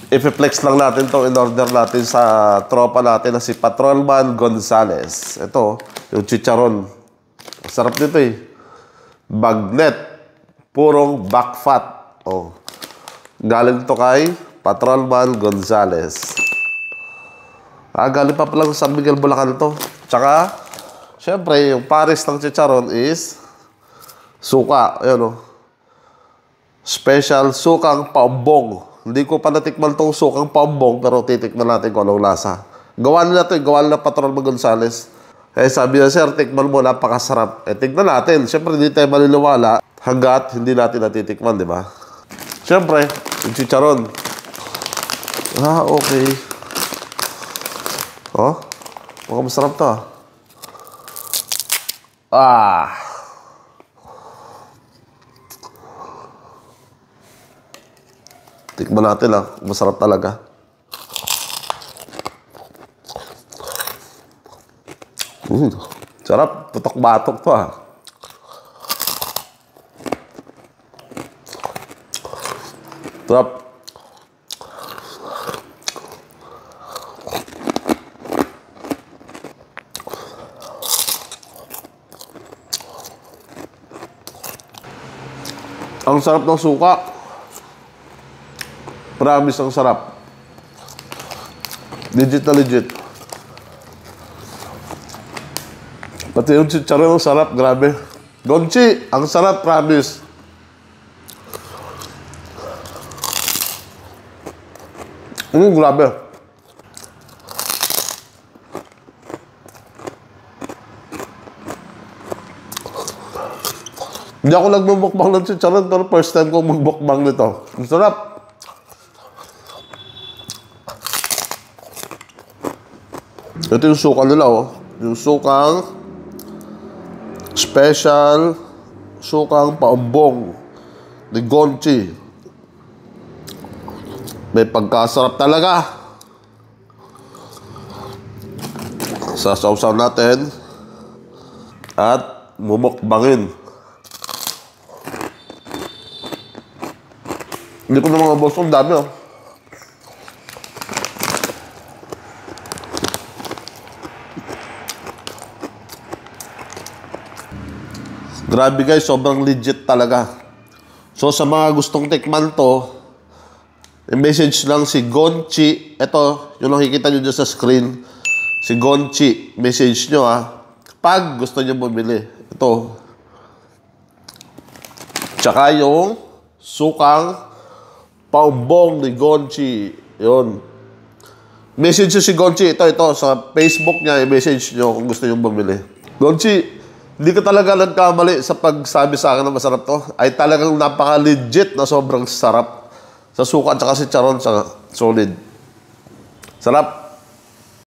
Ipiplex lang natin to in order natin sa tropa natin na si Patrolman Gonzales. Ito, yung chicharon. Sarap nito eh. Bagnet. Purong back fat. Oh. Galing to kay Patrolman Gonzales. Galing pa palang San Miguel, Bulacan to. Tsaka, syempre, yung pares ng chicharon is suka. Ayan o. Special sukang paumbong. Hindi ko pa natikman tong sukang paumbong, pero titikman natin kung anong lasa. Gawa nila to, gawa nila Patrolman Gonzales. Eh sabi na, sir, tikman mo, napakasarap. Eh tignan natin. Siyempre, hindi tayo maliliwala hanggat hindi natin natitikman, di ba? Siyempre, yung chicharon. Okay. Oh, mukhang masarap to Tikman natin masarap talaga. Sarap, putok-batok to Sarap. Ang sarap ng suka. Promise, ang sarap. Legit na legit. Pati yung chicharon ang sarap, grabe. Gonchi, ang sarap, promise. Grabe. Hindi ako nagbubukbang ng chicharon, pero first time ko magbukbang nito. Ang sarap. Ito yung suka nila, yung sukang special, sukang paumbong ni Gonchi. May pagkasarap talaga. Sasawsaw natin at mumukbangin. Hindi ko na mga boss, ang dami Grabe guys, sobrang legit talaga. So sa mga gustong tikman to, i-message lang si Gonchi. Ito, yung nakikita nyo dyan sa screen. Si Gonchi, message nyo pag gusto nyo bumili. Ito. Tsaka yung sukang paumbong ni Gonchi. Yun. Message nyo si Gonchi. Ito, sa Facebook niya, i-message nyo kung gusto nyo bumili. Gonchi, hindi ka talaga nagkamali sa pagsabi sa akin na masarap to. Ay talagang napaka-legit na sobrang sarap. Sa suka at saka si chicharon, sa solid. Sarap.